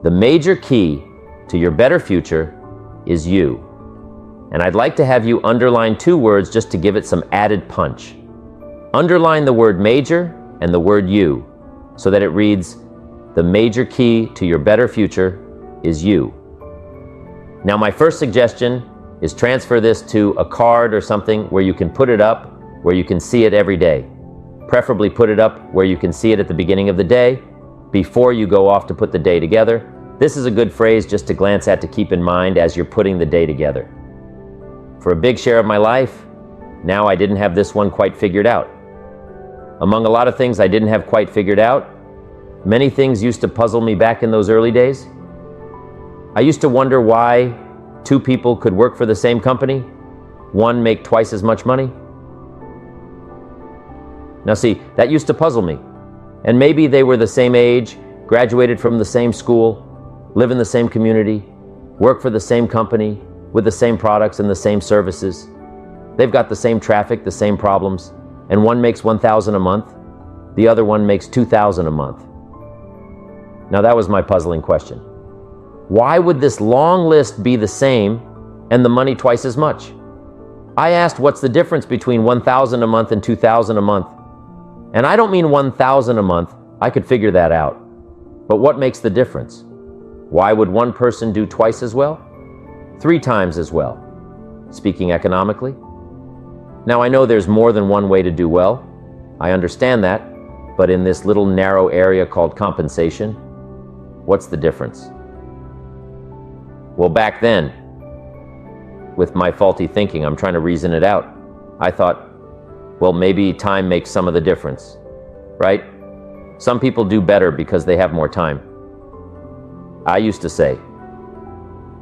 The major key to your better future is you. And I'd like to have you underline 2 words just to give it some added punch. Underline the word major and the word you, so that it reads, the major key to your better future is you. Now, my first suggestion is transfer this to a card or something where you can put it up, where you can see it every day. Preferably put it up where you can see it at the beginning of the day, before you go off to put the day together. This is a good phrase just to glance at, to keep in mind as you're putting the day together. For a big share of my life, now I didn't have this one quite figured out. Among a lot of things I didn't have quite figured out, many things used to puzzle me back in those early days. I used to wonder why 2 people could work for the same company, one make twice as much money. Now see, that used to puzzle me. And maybe they were the same age, graduated from the same school, live in the same community, work for the same company, with the same products and the same services. They've got the same traffic, the same problems, and one makes $1,000 a month, the other one makes $2,000 a month. Now that was my puzzling question. Why would this long list be the same and the money twice as much? I asked, what's the difference between $1,000 a month and $2,000 a month? And I don't mean $1,000 a month, I could figure that out. But what makes the difference? Why would one person do twice as well? 3 times as well, speaking economically? Now I know there's more than one way to do well. I understand that, but in this little narrow area called compensation, what's the difference? Well, back then, with my faulty thinking, I'm trying to reason it out. I thought, well, maybe time makes some of the difference, right? Some people do better because they have more time. I used to say,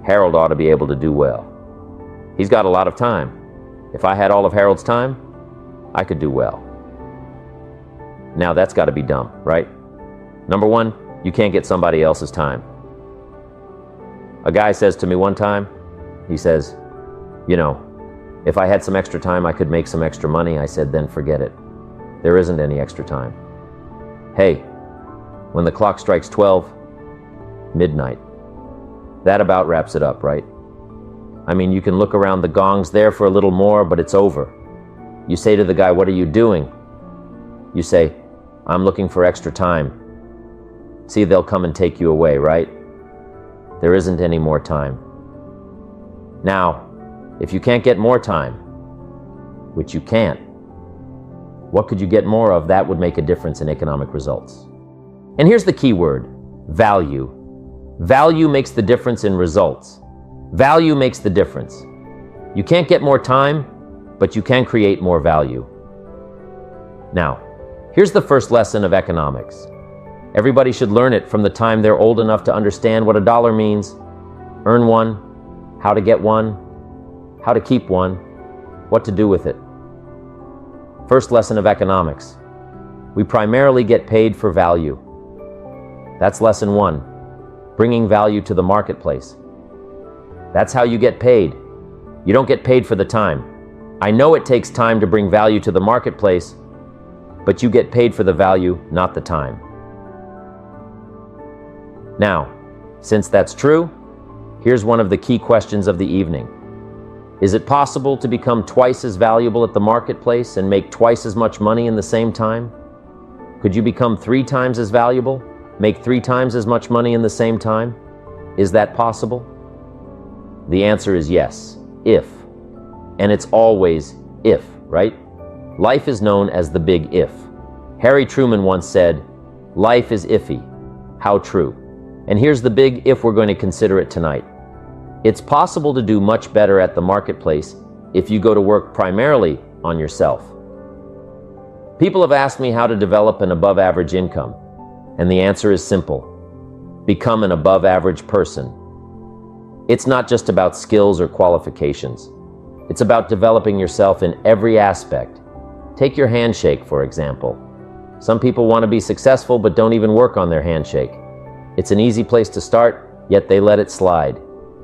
Harold ought to be able to do well. He's got a lot of time. If I had all of Harold's time, I could do well. Now that's got to be dumb, right? Number one, you can't get somebody else's time. A guy says to me one time, he says, you know, if I had some extra time, I could make some extra money. I said, then forget it. There isn't any extra time. Hey, when the clock strikes 12, midnight, that about wraps it up, right? I mean, you can look around the gongs there for a little more, but it's over. You say to the guy, what are you doing? You say, I'm looking for extra time. See, they'll come and take you away, right? There isn't any more time. Now, if you can't get more time, which you can't, what could you get more of that would make a difference in economic results? And here's the key word, value. Value makes the difference in results. Value makes the difference. You can't get more time, but you can create more value. Now, here's the first lesson of economics. Everybody should learn it from the time they're old enough to understand what a dollar means, earn one, how to get one, how to keep one, what to do with it. First lesson of economics. We primarily get paid for value. That's lesson 1. Bringing value to the marketplace. That's how you get paid. You don't get paid for the time. I know it takes time to bring value to the marketplace, but you get paid for the value, not the time. Now, since that's true, here's one of the key questions of the evening. Is it possible to become twice as valuable at the marketplace and make twice as much money in the same time? Could you become 3 times as valuable, make 3 times as much money in the same time? Is that possible? The answer is yes, if. And it's always if, right? Life is known as the big if. Harry Truman once said, life is iffy. How true. And here's the big if we're going to consider it tonight. It's possible to do much better at the marketplace if you go to work primarily on yourself. People have asked me how to develop an above-average income, and the answer is simple. Become an above-average person. It's not just about skills or qualifications. It's about developing yourself in every aspect. Take your handshake, for example. Some people want to be successful but don't even work on their handshake. It's an easy place to start, yet they let it slide.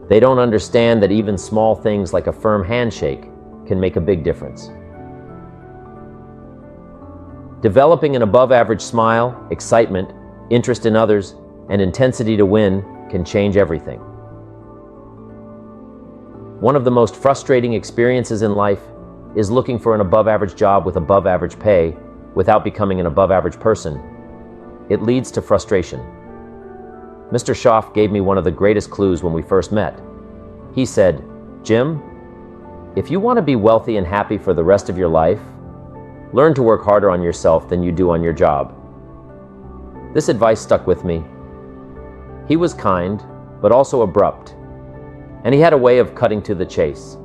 They don't understand that even small things like a firm handshake can make a big difference. Developing an above-average smile, excitement, interest in others, and intensity to win can change everything. One of the most frustrating experiences in life is looking for an above-average job with above-average pay without becoming an above-average person. It leads to frustration. Mr. Schaaf gave me one of the greatest clues when we first met. He said, "Jim, if you want to be wealthy and happy for the rest of your life, learn to work harder on yourself than you do on your job." This advice stuck with me. He was kind, but also abrupt, and he had a way of cutting to the chase.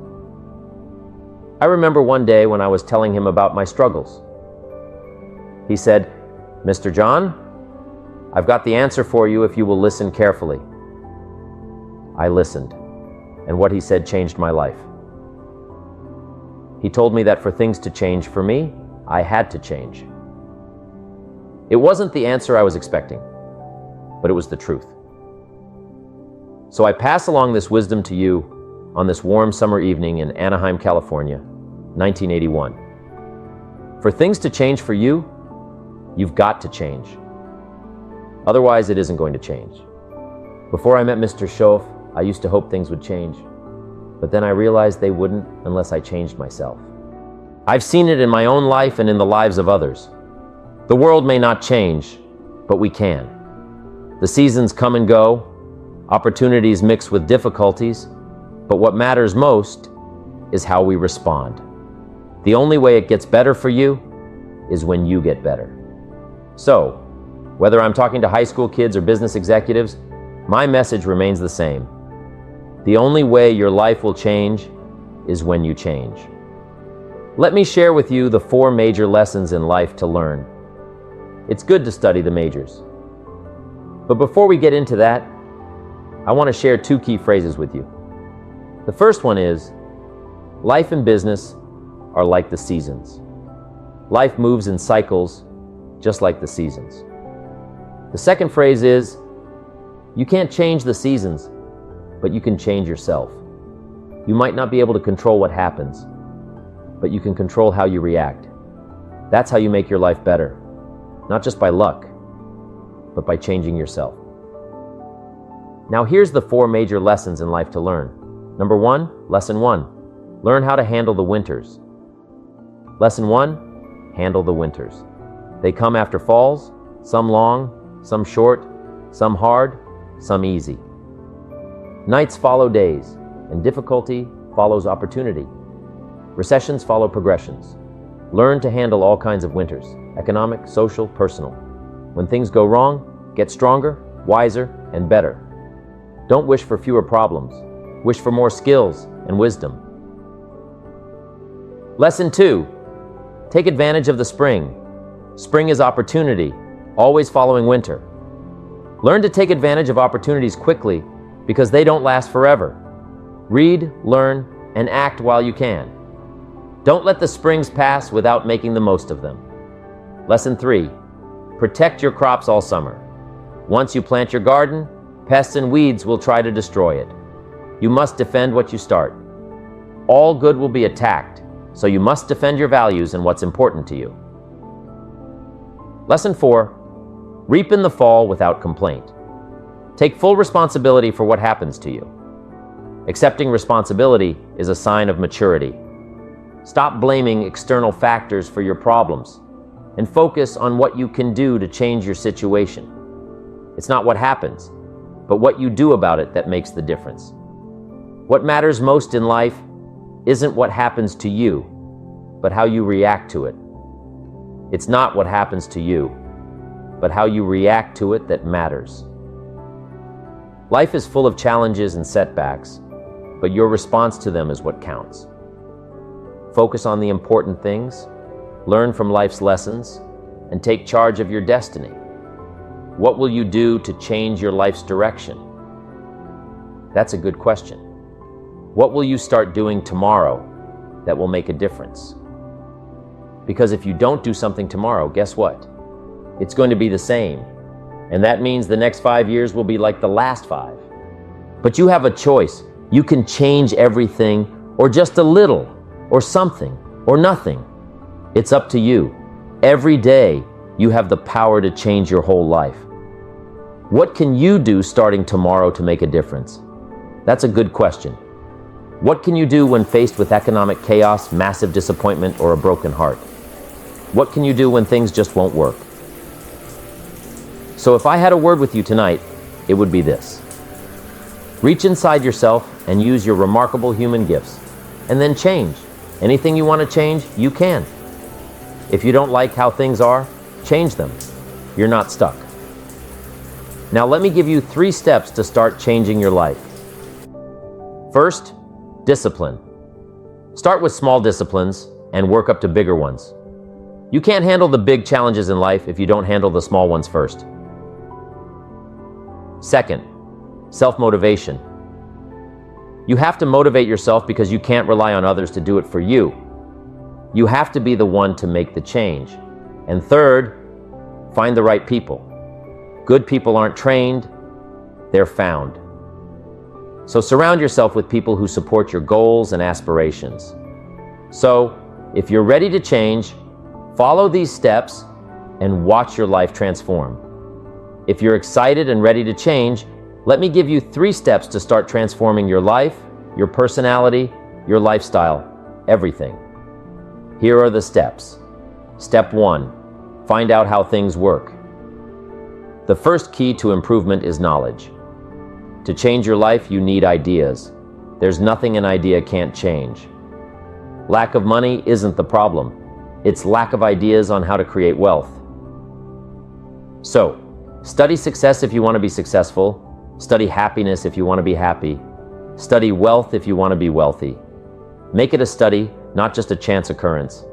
I remember one day when I was telling him about my struggles. He said, "Mr. John, I've got the answer for you if you will listen carefully." I listened, and what he said changed my life. He told me that for things to change for me, I had to change. It wasn't the answer I was expecting, but it was the truth. So I pass along this wisdom to you on this warm summer evening in Anaheim, California, 1981. For things to change for you, you've got to change. Otherwise, it isn't going to change. Before I met Mr. Schaaf, I used to hope things would change, but then I realized they wouldn't unless I changed myself. I've seen it in my own life and in the lives of others. The world may not change, but we can. The seasons come and go, opportunities mix with difficulties, but what matters most is how we respond. The only way it gets better for you is when you get better. So, whether I'm talking to high school kids or business executives, my message remains the same. The only way your life will change is when you change. Let me share with you the 4 major lessons in life to learn. It's good to study the majors. But before we get into that, I want to share 2 key phrases with you. The first one is, life and business are like the seasons. Life moves in cycles, just like the seasons. The second phrase is, you can't change the seasons, but you can change yourself. You might not be able to control what happens, but you can control how you react. That's how you make your life better, not just by luck, but by changing yourself. Now here's the 4 major lessons in life to learn. Number 1, lesson 1, learn how to handle the winters. Lesson 1, handle the winters. They come after falls, some long, some short, some hard, some easy. Nights follow days, and difficulty follows opportunity. Recessions follow progressions. Learn to handle all kinds of winters, economic, social, personal. When things go wrong, get stronger, wiser, and better. Don't wish for fewer problems. Wish for more skills and wisdom. Lesson 2, take advantage of the spring. Spring is opportunity, always following winter. Learn to take advantage of opportunities quickly because they don't last forever. Read, learn, and act while you can. Don't let the springs pass without making the most of them. Lesson 3, protect your crops all summer. Once you plant your garden, pests and weeds will try to destroy it. You must defend what you start. All good will be attacked, so you must defend your values and what's important to you. Lesson 4, reap in the fall without complaint. Take full responsibility for what happens to you. Accepting responsibility is a sign of maturity. Stop blaming external factors for your problems and focus on what you can do to change your situation. It's not what happens, but what you do about it that makes the difference. What matters most in life isn't what happens to you, but how you react to it. It's not what happens to you, but how you react to it that matters. Life is full of challenges and setbacks, but your response to them is what counts. Focus on the important things, learn from life's lessons, and take charge of your destiny. What will you do to change your life's direction? That's a good question. What will you start doing tomorrow that will make a difference? Because if you don't do something tomorrow, guess what? It's going to be the same. And that means the next 5 years will be like the last 5. But you have a choice. You can change everything, or just a little, or something, or nothing. It's up to you. Every day, you have the power to change your whole life. What can you do starting tomorrow to make a difference? That's a good question. What can you do when faced with economic chaos, massive disappointment, or a broken heart? What can you do when things just won't work? So if I had a word with you tonight, it would be this. Reach inside yourself and use your remarkable human gifts, and then change. Anything you want to change, you can. If you don't like how things are, change them. You're not stuck. Now let me give you 3 steps to start changing your life. First, discipline. Start with small disciplines and work up to bigger ones. You can't handle the big challenges in life if you don't handle the small ones first. Second, self-motivation. You have to motivate yourself because you can't rely on others to do it for you. You have to be the one to make the change. And third, find the right people. Good people aren't trained, they're found. So surround yourself with people who support your goals and aspirations. So, if you're ready to change, follow these steps and watch your life transform. If you're excited and ready to change, let me give you 3 steps to start transforming your life, your personality, your lifestyle, everything. Here are the steps. Step 1, find out how things work. The first key to improvement is knowledge. To change your life, you need ideas. There's nothing an idea can't change. Lack of money isn't the problem. It's lack of ideas on how to create wealth. So, study success if you want to be successful. Study happiness if you want to be happy. Study wealth if you want to be wealthy. Make it a study, not just a chance occurrence.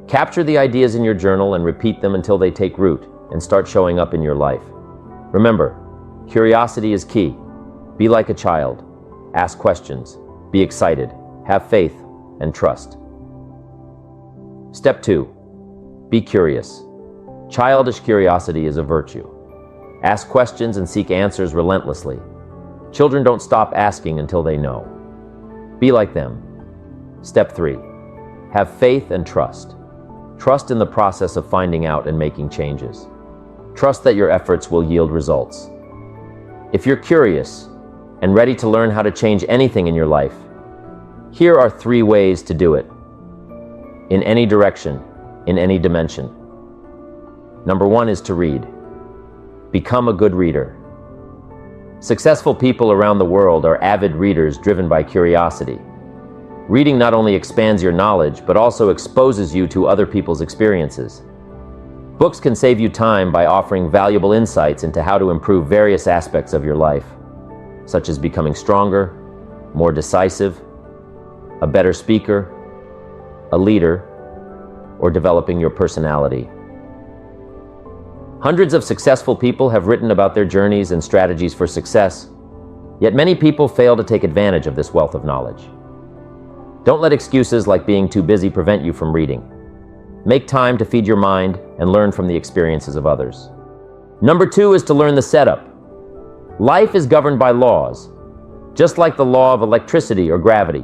Capture the ideas in your journal and repeat them until they take root and start showing up in your life. Remember, curiosity is key. Be like a child. Ask questions. Be excited. Have faith and trust. Step 2, be curious. Childish curiosity is a virtue. Ask questions and seek answers relentlessly. Children don't stop asking until they know. Be like them. Step 3, have faith and trust. Trust in the process of finding out and making changes. Trust that your efforts will yield results. If you're curious and ready to learn how to change anything in your life, here are 3 ways to do it. In any direction, in any dimension. Number 1 is to read. Become a good reader. Successful people around the world are avid readers driven by curiosity. Reading not only expands your knowledge, but also exposes you to other people's experiences. Books can save you time by offering valuable insights into how to improve various aspects of your life, such as becoming stronger, more decisive, a better speaker, a leader, or developing your personality. Hundreds of successful people have written about their journeys and strategies for success, yet many people fail to take advantage of this wealth of knowledge. Don't let excuses like being too busy prevent you from reading. Make time to feed your mind and learn from the experiences of others. Number 2 is to learn the setup. Life is governed by laws, just like the law of electricity or gravity.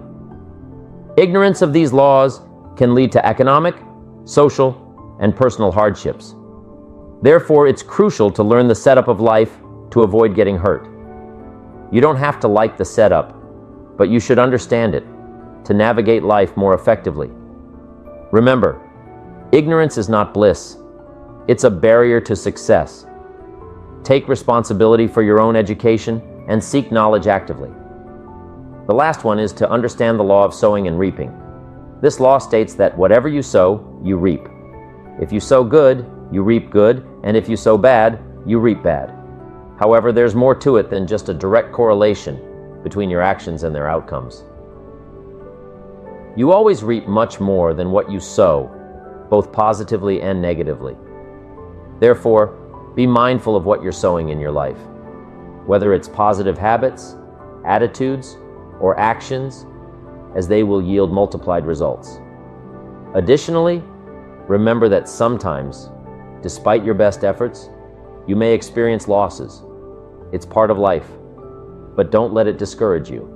Ignorance of these laws can lead to economic, social, and personal hardships. Therefore, it's crucial to learn the setup of life to avoid getting hurt. You don't have to like the setup, but you should understand it to navigate life more effectively. Remember, ignorance is not bliss. It's a barrier to success. Take responsibility for your own education and seek knowledge actively. The last one is to understand the law of sowing and reaping. This law states that whatever you sow, you reap. If you sow good, you reap good, and if you sow bad, you reap bad. However, there's more to it than just a direct correlation between your actions and their outcomes. You always reap much more than what you sow, both positively and negatively. Therefore, be mindful of what you're sowing in your life, whether it's positive habits, attitudes, or actions, as they will yield multiplied results. Additionally, remember that sometimes, despite your best efforts, you may experience losses. It's part of life, but don't let it discourage you.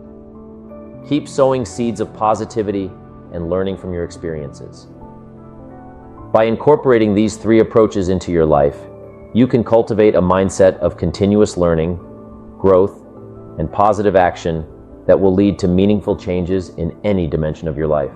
Keep sowing seeds of positivity and learning from your experiences. By incorporating these 3 approaches into your life, you can cultivate a mindset of continuous learning, growth, and positive action that will lead to meaningful changes in any dimension of your life.